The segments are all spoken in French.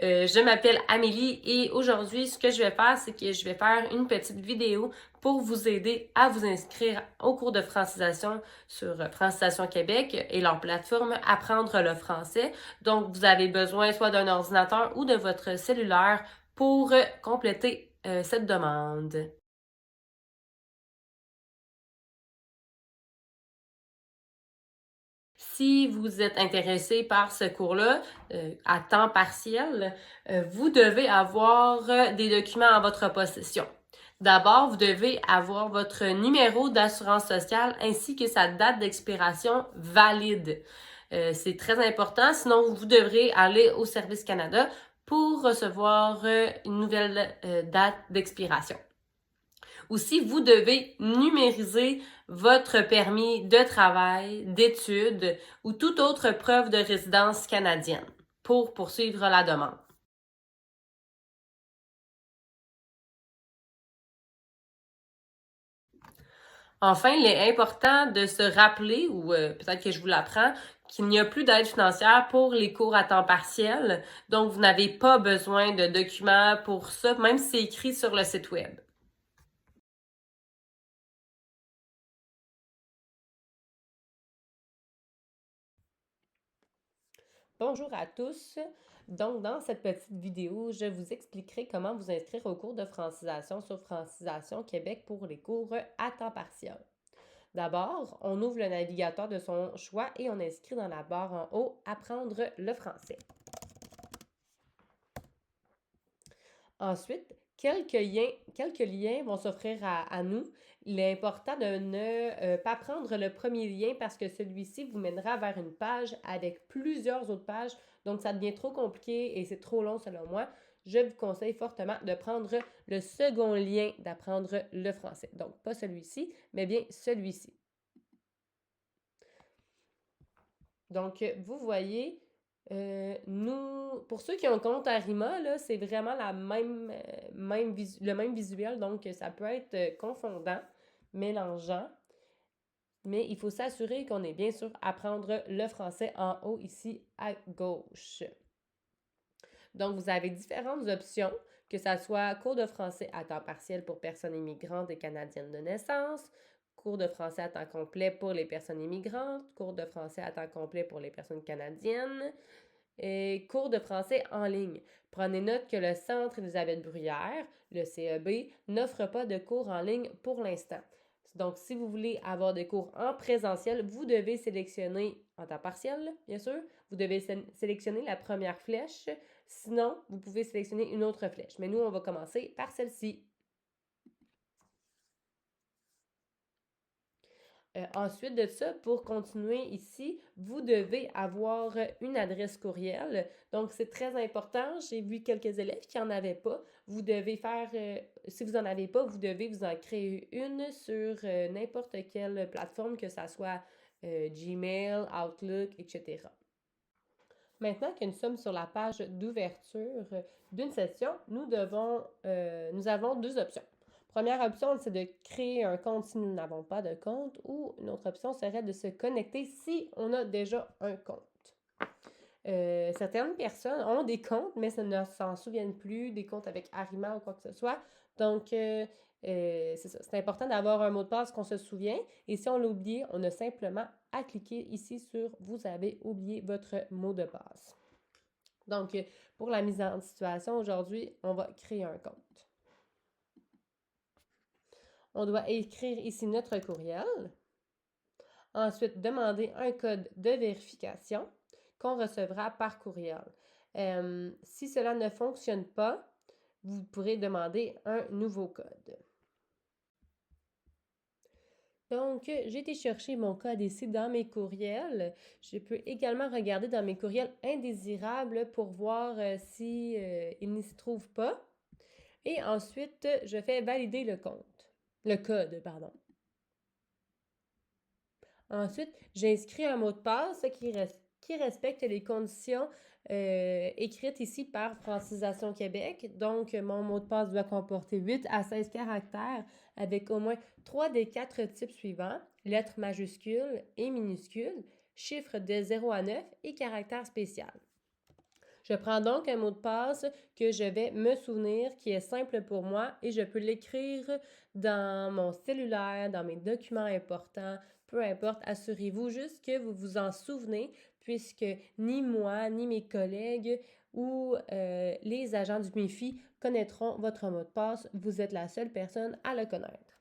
Je m'appelle Amélie et aujourd'hui, ce que je vais faire, c'est que je vais faire une petite vidéo pour vous aider à vous inscrire au cours de francisation sur Francisation Québec et leur plateforme Apprendre le français. Donc, vous avez besoin soit d'un ordinateur ou de votre cellulaire pour compléter cette demande. Si vous êtes intéressé par ce cours-là à temps partiel, vous devez avoir des documents en votre possession. D'abord, vous devez avoir votre numéro d'assurance sociale ainsi que sa date d'expiration valide. C'est très important, sinon vous devrez aller au Service Canada pour recevoir une nouvelle date d'expiration. Aussi, vous devez numériser votre permis de travail, d'études ou toute autre preuve de résidence canadienne pour poursuivre la demande. Enfin, il est important de se rappeler, ou peut-être que je vous l'apprends, qu'il n'y a plus d'aide financière pour les cours à temps partiel, donc vous n'avez pas besoin de documents pour ça, même si c'est écrit sur le site web. Bonjour à tous. Donc, dans cette petite vidéo, je vous expliquerai comment vous inscrire au cours de francisation sur Francisation Québec pour les cours à temps partiel. D'abord, on ouvre le navigateur de son choix et on inscrit dans la barre en haut Apprendre le français. Ensuite, quelques liens vont s'offrir à nous. Il est important de ne pas prendre le premier lien parce que celui-ci vous mènera vers une page avec plusieurs autres pages. Donc, ça devient trop compliqué et c'est trop long selon moi. Je vous conseille fortement de prendre le second lien d'apprendre le français. Donc, pas celui-ci, mais bien celui-ci. Donc, vous voyez, pour ceux qui ont compte Arima, là, c'est vraiment le même visuel, donc ça peut être confondant, mélangeant, mais il faut s'assurer qu'on est bien sûr apprendre le français en haut ici à gauche. Donc, vous avez différentes options, que ce soit cours de français à temps partiel pour personnes immigrantes et canadiennes de naissance, cours de français à temps complet pour les personnes immigrantes, cours de français à temps complet pour les personnes canadiennes, et cours de français en ligne. Prenez note que le Centre Élisabeth Bruyère, le CEB, n'offre pas de cours en ligne pour l'instant. Donc, si vous voulez avoir des cours en présentiel, vous devez sélectionner, en temps partiel, bien sûr, vous devez sélectionner la première flèche. Sinon, vous pouvez sélectionner une autre flèche. Mais nous, on va commencer par celle-ci. Ensuite de ça, pour continuer ici, vous devez avoir une adresse courriel. Donc, c'est très important. J'ai vu quelques élèves qui n'en avaient pas. Vous devez si vous n'en avez pas, vous devez vous en créer une sur n'importe quelle plateforme, que ce soit Gmail, Outlook, etc. Maintenant que nous sommes sur la page d'ouverture d'une session, nous avons deux options. Première option, c'est de créer un compte si nous n'avons pas de compte, ou une autre option serait de se connecter si on a déjà un compte. Certaines personnes ont des comptes, mais ne s'en souviennent plus, des comptes avec Arima ou quoi que ce soit. Donc, c'est ça. C'est important d'avoir un mot de passe qu'on se souvient. Et si on l'a oublié, on a simplement à cliquer ici sur « Vous avez oublié votre mot de passe ». Donc, pour la mise en situation, aujourd'hui, on va créer un compte. On doit écrire ici notre courriel. Ensuite, demander un code de vérification qu'on recevra par courriel. Si cela ne fonctionne pas, vous pourrez demander un nouveau code. Donc, j'ai été chercher mon code ici dans mes courriels. Je peux également regarder dans mes courriels indésirables pour voir si il n'y se trouve pas. Et ensuite, je fais valider le code, pardon. Ensuite, j'inscris un mot de passe qui respecte les conditions écrites ici par Francisation Québec. Donc, mon mot de passe doit comporter 8 à 16 caractères avec au moins 3 des 4 types suivants, lettres majuscules et minuscules, chiffres de 0 à 9 et caractères spécial. Je prends donc un mot de passe que je vais me souvenir, qui est simple pour moi, et je peux l'écrire dans mon cellulaire, dans mes documents importants, peu importe. Assurez-vous juste que vous vous en souvenez, puisque ni moi, ni mes collègues ou les agents du MIFI connaîtront votre mot de passe. Vous êtes la seule personne à le connaître.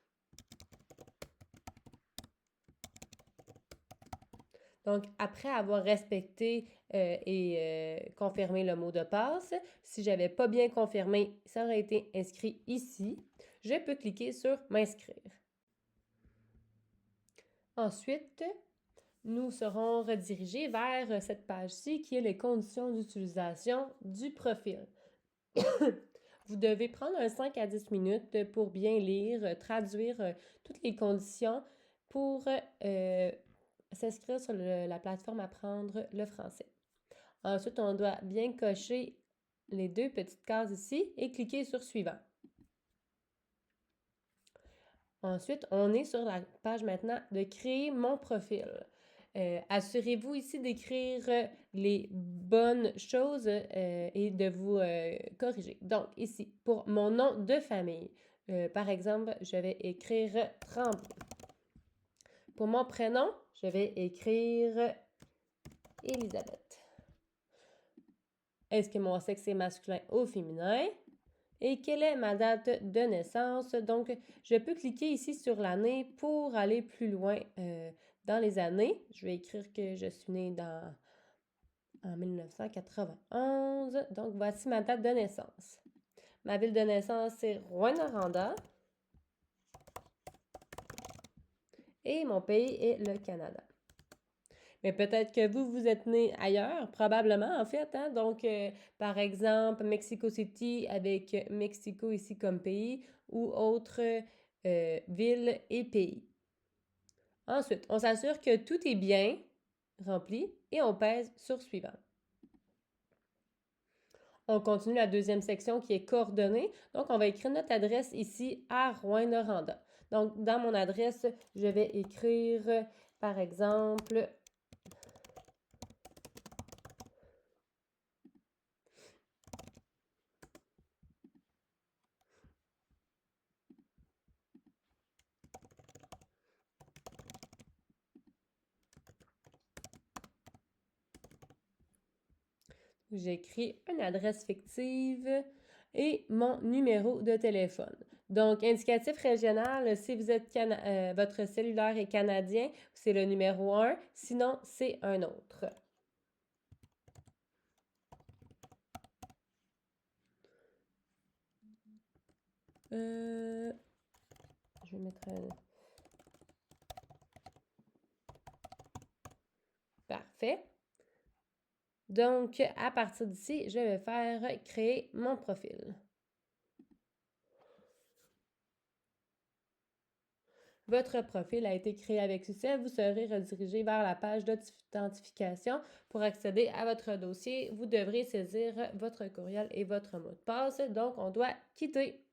Donc, après avoir respecté et confirmé le mot de passe, si je n'avais pas bien confirmé, ça aurait été inscrit ici. Je peux cliquer sur m'inscrire. Ensuite, nous serons redirigés vers cette page-ci qui est les conditions d'utilisation du profil. Vous devez prendre un 5 à 10 minutes pour bien lire, traduire toutes les conditions pour s'inscrire sur la plateforme Apprendre le français. Ensuite, on doit bien cocher les deux petites cases ici et cliquer sur Suivant. Ensuite, on est sur la page maintenant de créer mon profil. Assurez-vous ici d'écrire les bonnes choses et de vous corriger. Donc, ici, pour mon nom de famille, par exemple, je vais écrire Tremblay. Pour mon prénom, je vais écrire Elisabeth. Est-ce que mon sexe est masculin ou féminin? Et quelle est ma date de naissance? Donc, je peux cliquer ici sur l'année pour aller plus loin dans les années. Je vais écrire que je suis née en 1991. Donc, voici ma date de naissance. Ma ville de naissance, c'est Rouyn-Noranda. Et mon pays est le Canada. Mais peut-être que vous êtes né ailleurs, probablement en fait. Hein? Donc, par exemple, Mexico City avec Mexico ici comme pays ou autre ville et pays. Ensuite, on s'assure que tout est bien rempli et on pèse sur Suivant. On continue la deuxième section qui est coordonnées. Donc, on va écrire notre adresse ici à Rouyn-Noranda. Donc, dans mon adresse, je vais écrire, par exemple, j'écris une adresse fictive et mon numéro de téléphone. Donc, indicatif régional, si vous êtes votre cellulaire est canadien, c'est le numéro 1, sinon c'est un autre. Je vais mettre un... Parfait. Donc, à partir d'ici, je vais faire créer mon profil. Votre profil a été créé avec succès. Vous serez redirigé vers la page d'authentification. Pour accéder à votre dossier, vous devrez saisir votre courriel et votre mot de passe. Donc, on doit quitter.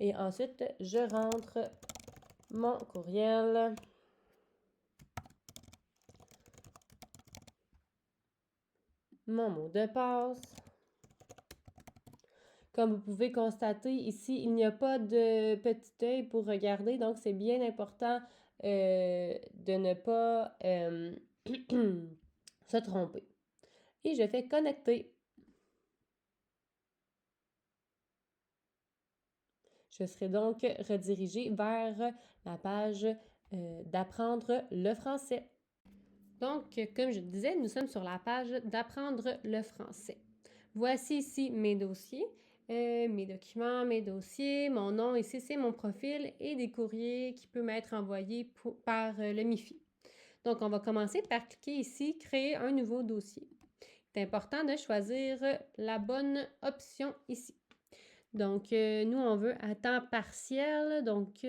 Et ensuite, je rentre mon courriel. Mon mot de passe. Comme vous pouvez constater ici, il n'y a pas de petit œil pour regarder, donc c'est bien important de ne pas se tromper. Et je fais connecter. Je serai donc redirigée vers la page d'apprendre le français. Donc, comme je disais, nous sommes sur la page d'apprendre le français. Voici ici mes dossiers. Mes documents, mes dossiers, mon nom ici, c'est mon profil et des courriers qui peuvent m'être envoyés par le MIFI. Donc, on va commencer par cliquer ici, créer un nouveau dossier. C'est important de choisir la bonne option ici. Donc, nous, on veut à temps partiel, donc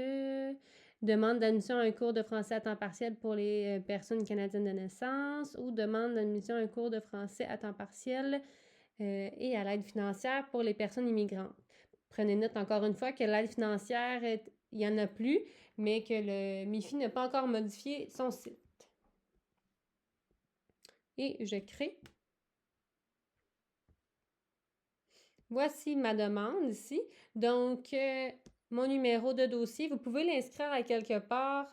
demande d'admission à un cours de français à temps partiel pour les personnes canadiennes de naissance ou demande d'admission à un cours de français à temps partiel et à l'aide financière pour les personnes immigrantes. Prenez note encore une fois que l'aide financière, il n'y en a plus, mais que le MIFI n'a pas encore modifié son site. Et je crée. Voici ma demande ici. Donc, mon numéro de dossier, vous pouvez l'inscrire à quelque part,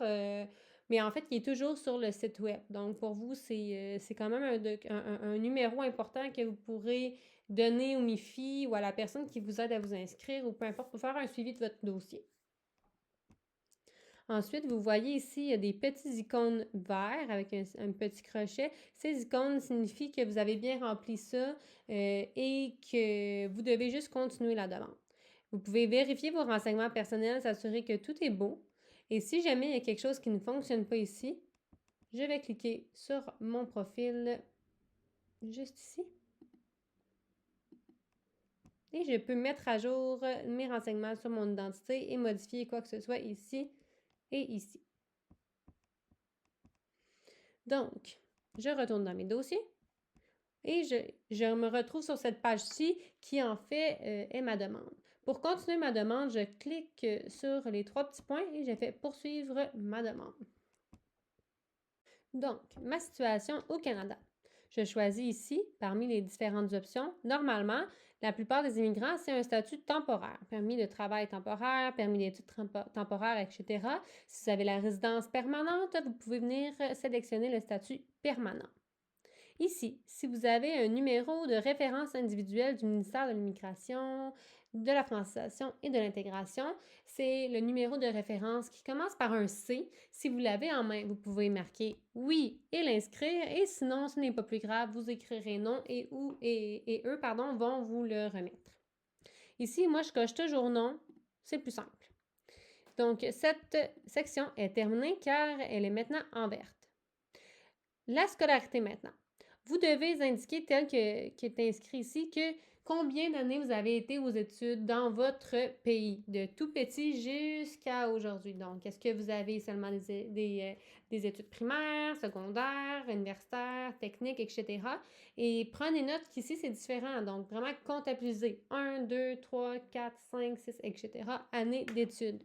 mais en fait, il est toujours sur le site web. Donc, pour vous, c'est quand même un numéro important que vous pourrez donner au MIFI ou à la personne qui vous aide à vous inscrire ou peu importe pour faire un suivi de votre dossier. Ensuite, vous voyez ici, il y a des petits icônes verts avec un petit crochet. Ces icônes signifient que vous avez bien rempli ça et que vous devez juste continuer la demande. Vous pouvez vérifier vos renseignements personnels, s'assurer que tout est beau. Et si jamais il y a quelque chose qui ne fonctionne pas ici, je vais cliquer sur mon profil juste ici. Et je peux mettre à jour mes renseignements sur mon identité et modifier quoi que ce soit ici et ici. Donc, je retourne dans mes dossiers et je me retrouve sur cette page-ci qui, en fait, est ma demande. Pour continuer ma demande, je clique sur les 3 petits points et je fais « Poursuivre ma demande ». Donc, ma situation au Canada. Je choisis ici, parmi les différentes options, normalement, la plupart des immigrants, c'est un statut temporaire, permis de travail temporaire, permis d'études temporaires, etc. Si vous avez la résidence permanente, vous pouvez venir sélectionner le statut permanent. Ici, si vous avez un numéro de référence individuelle du ministère de l'Immigration, de la francisation et de l'intégration, c'est le numéro de référence qui commence par un C. Si vous l'avez en main, vous pouvez marquer oui et l'inscrire, et sinon, ce n'est pas plus grave, vous écrirez non et eux vont vous le remettre. Ici, moi, je coche toujours non, c'est plus simple. Donc, cette section est terminée car elle est maintenant en verte. La scolarité maintenant. Vous devez indiquer, tel qui est inscrit ici, que combien d'années vous avez été aux études dans votre pays, de tout petit jusqu'à aujourd'hui. Donc, est-ce que vous avez seulement des études primaires, secondaires, universitaires, techniques, etc. Et prenez note qu'ici, c'est différent. Donc, vraiment comptabiliser 1, 2, 3, 4, 5, 6, etc. années d'études.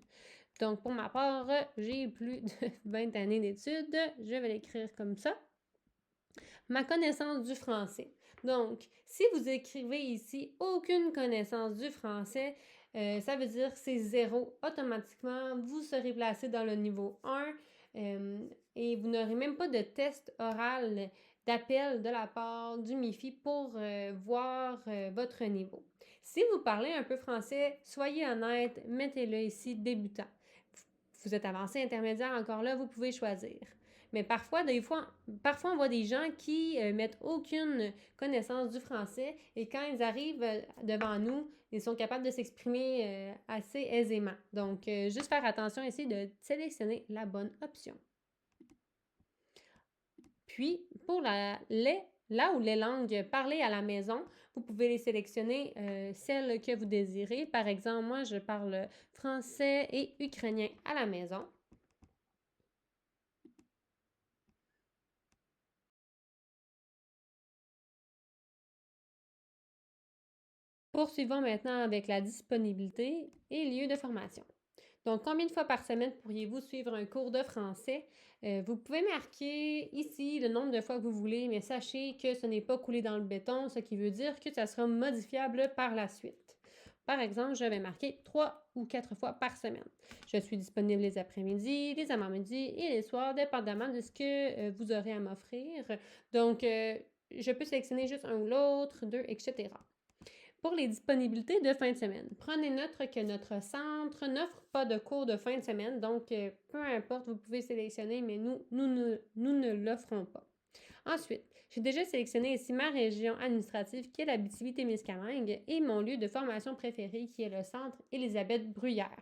Donc, pour ma part, j'ai plus de 20 années d'études. Je vais l'écrire comme ça. Ma connaissance du français. Donc, si vous écrivez ici aucune connaissance du français, ça veut dire c'est 0. Automatiquement, vous serez placé dans le niveau 1 et vous n'aurez même pas de test oral d'appel de la part du MIFI pour voir votre niveau. Si vous parlez un peu français, soyez honnête, mettez-le ici débutant. Vous êtes avancé, intermédiaire, encore là, vous pouvez choisir. Mais parfois, on voit des gens qui mettent aucune connaissance du français et quand ils arrivent devant nous, ils sont capables de s'exprimer assez aisément. Donc, juste faire attention ici de sélectionner la bonne option. Puis, pour là où les langues parlées à la maison, vous pouvez les sélectionner celles que vous désirez. Par exemple, moi, je parle français et ukrainien à la maison. Poursuivons maintenant avec la disponibilité et lieu de formation. Donc, combien de fois par semaine pourriez-vous suivre un cours de français? Vous pouvez marquer ici le nombre de fois que vous voulez, mais sachez que ce n'est pas coulé dans le béton, ce qui veut dire que ça sera modifiable par la suite. Par exemple, je vais marquer 3 ou 4 fois par semaine. Je suis disponible les après-midi, les avant-midi et les soirs, dépendamment de ce que vous aurez à m'offrir. Donc, je peux sélectionner juste un ou l'autre, 2, etc. Pour les disponibilités de fin de semaine, prenez note que notre centre n'offre pas de cours de fin de semaine, donc peu importe, vous pouvez sélectionner, mais nous ne l'offrons pas. Ensuite, j'ai déjà sélectionné ici ma région administrative qui est l'Abitibi-Témiscamingue et mon lieu de formation préféré qui est le centre Élisabeth Bruyère.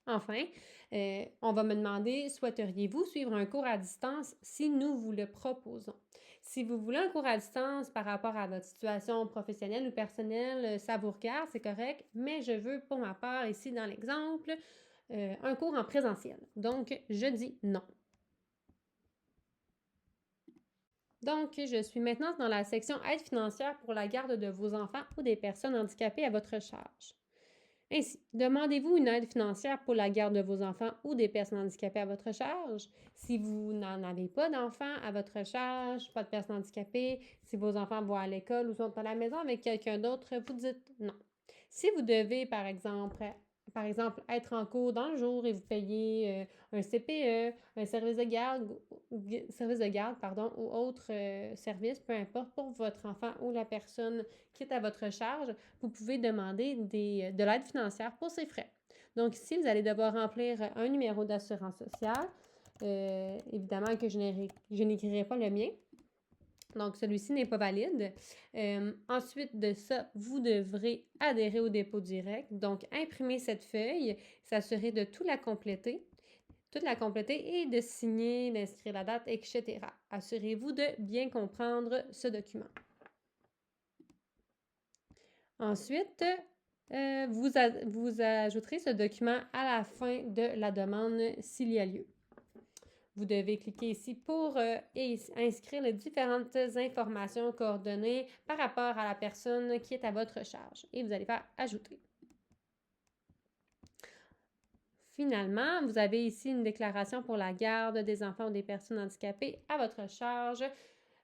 Enfin, on va me demander, souhaiteriez-vous suivre un cours à distance si nous vous le proposons? Si vous voulez un cours à distance par rapport à votre situation professionnelle ou personnelle, ça vous regarde, c'est correct, mais je veux pour ma part ici dans l'exemple, un cours en présentiel. Donc, je dis non. Donc, je suis maintenant dans la section aide financière pour la garde de vos enfants ou des personnes handicapées à votre charge. Ainsi, demandez-vous une aide financière pour la garde de vos enfants ou des personnes handicapées à votre charge. Si vous n'en avez pas d'enfants à votre charge, pas de personnes handicapées, si vos enfants vont à l'école ou sont à la maison avec quelqu'un d'autre, vous dites non. Si vous devez, par exemple, être en cours dans le jour et vous payez un CPE, un service de garde, pardon, ou autre service, peu importe, pour votre enfant ou la personne qui est à votre charge, vous pouvez demander de l'aide financière pour ces frais. Donc ici, vous allez devoir remplir un numéro d'assurance sociale. Évidemment que je n'écrirai pas le mien. Donc, celui-ci n'est pas valide. Ensuite de ça, vous devrez adhérer au dépôt direct. Donc, imprimer cette feuille, s'assurer de toute la compléter et de signer, d'inscrire la date, etc. Assurez-vous de bien comprendre ce document. Ensuite, vous ajouterez ce document à la fin de la demande s'il y a lieu. Vous devez cliquer ici pour inscrire les différentes informations coordonnées par rapport à la personne qui est à votre charge. Et vous allez faire « Ajouter ». Finalement, vous avez ici une déclaration pour la garde des enfants ou des personnes handicapées à votre charge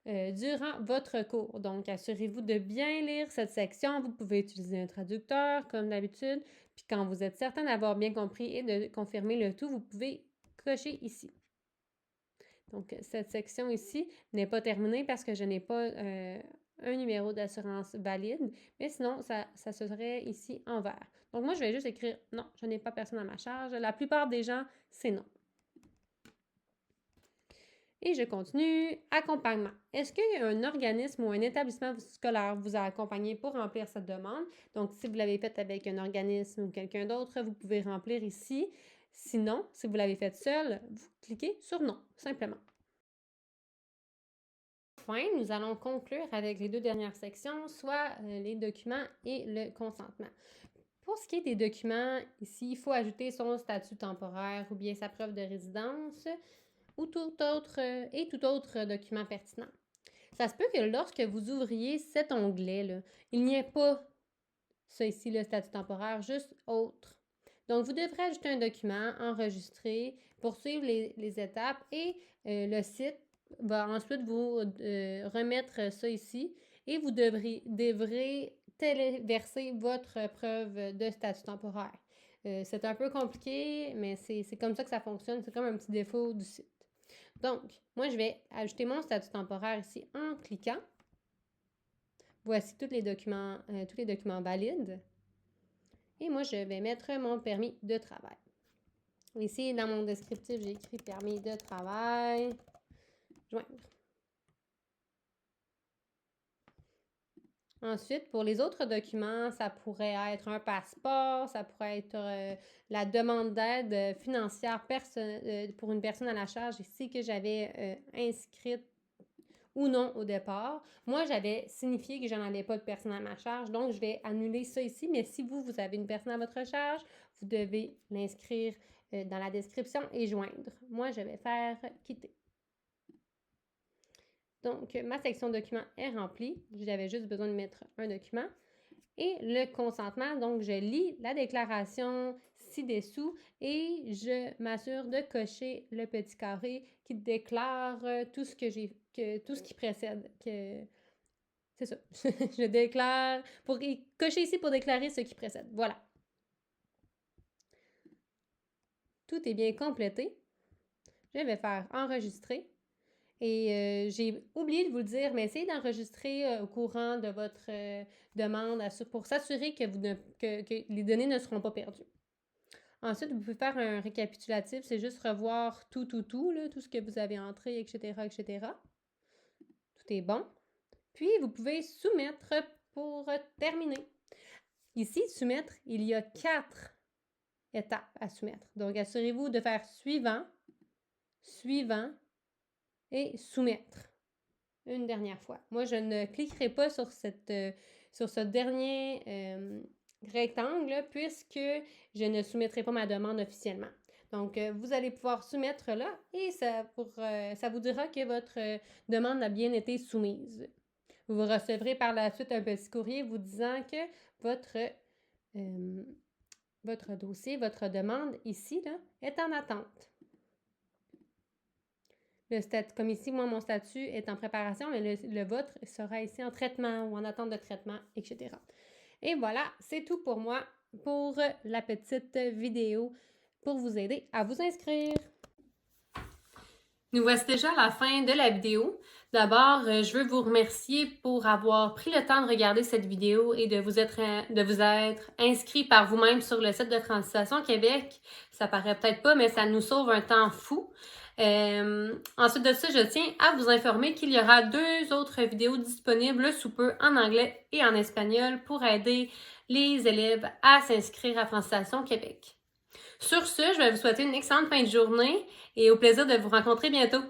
durant votre cours. Donc, assurez-vous de bien lire cette section. Vous pouvez utiliser un traducteur comme d'habitude. Puis quand vous êtes certain d'avoir bien compris et de confirmer le tout, vous pouvez cocher ici. Donc, cette section ici n'est pas terminée parce que je n'ai pas un numéro d'assurance valide, mais sinon, ça serait ici en vert. Donc, moi, je vais juste écrire « Non, je n'ai pas personne à ma charge ». La plupart des gens, c'est non. Et je continue. Accompagnement. Est-ce qu'un organisme ou un établissement scolaire vous a accompagné pour remplir cette demande? Donc, si vous l'avez faite avec un organisme ou quelqu'un d'autre, vous pouvez remplir ici. Sinon, si vous l'avez faite seule, vous cliquez sur « Non », simplement. Enfin, nous allons conclure avec les deux dernières sections, soit les documents et le consentement. Pour ce qui est des documents, ici, il faut ajouter son statut temporaire ou bien sa preuve de résidence ou tout autre document pertinent. Ça se peut que lorsque vous ouvriez cet onglet-là, il n'y ait pas ça ici, le statut temporaire, juste autre. Donc, vous devrez ajouter un document, enregistrer, poursuivre les étapes et le site va ensuite vous remettre ça ici et vous devrez téléverser votre preuve de statut temporaire. C'est un peu compliqué, mais c'est comme ça que ça fonctionne. C'est comme un petit défaut du site. Donc, moi, je vais ajouter mon statut temporaire ici en cliquant. Voici tous les documents valides. Et moi, je vais mettre mon permis de travail. Ici, dans mon descriptif, j'ai écrit permis de travail, joindre. Ensuite, pour les autres documents, ça pourrait être un passeport, ça pourrait être la demande d'aide financière pour une personne à la charge ici que j'avais inscrite ou non au départ. Moi, j'avais signifié que je n'en avais pas de personne à ma charge, donc je vais annuler ça ici, mais si vous avez une personne à votre charge, vous devez l'inscrire dans la description et joindre. Moi, je vais faire quitter. Donc, ma section documents est remplie. J'avais juste besoin de mettre un document. Et le consentement, donc je lis la déclaration ci-dessous et je m'assure de cocher le petit carré qui déclare tout ce qui précède. C'est ça. Je déclare, cocher ici pour déclarer ce qui précède. Voilà. Tout est bien complété. Je vais faire enregistrer. Et j'ai oublié de vous le dire, mais essayez d'enregistrer au courant de votre demande pour s'assurer que les données ne seront pas perdues. Ensuite, vous pouvez faire un récapitulatif, c'est juste revoir tout, là, tout ce que vous avez entré, etc., etc. Tout est bon. Puis, vous pouvez soumettre pour terminer. Ici, soumettre, il y a 4 étapes à soumettre. Donc, assurez-vous de faire suivant, suivant, et soumettre une dernière fois. Moi, je ne cliquerai pas sur ce dernier rectangle puisque je ne soumettrai pas ma demande officiellement. Donc, vous allez pouvoir soumettre là et ça vous dira que votre demande a bien été soumise. Vous recevrez par la suite un petit courrier vous disant que votre votre dossier, votre demande ici là, est en attente. Comme ici, moi, mon statut est en préparation, mais le vôtre sera ici en traitement ou en attente de traitement, etc. Et voilà, c'est tout pour moi pour la petite vidéo pour vous aider à vous inscrire. Nous voici déjà à la fin de la vidéo. D'abord, je veux vous remercier pour avoir pris le temps de regarder cette vidéo et de vous être inscrit par vous-même sur le site de Francisation Québec. Ça paraît peut-être pas, mais ça nous sauve un temps fou. Ensuite de ça, je tiens à vous informer qu'il y aura 2 autres vidéos disponibles sous peu en anglais et en espagnol pour aider les élèves à s'inscrire à Francisation Québec. Sur ce, je vais vous souhaiter une excellente fin de journée et au plaisir de vous rencontrer bientôt.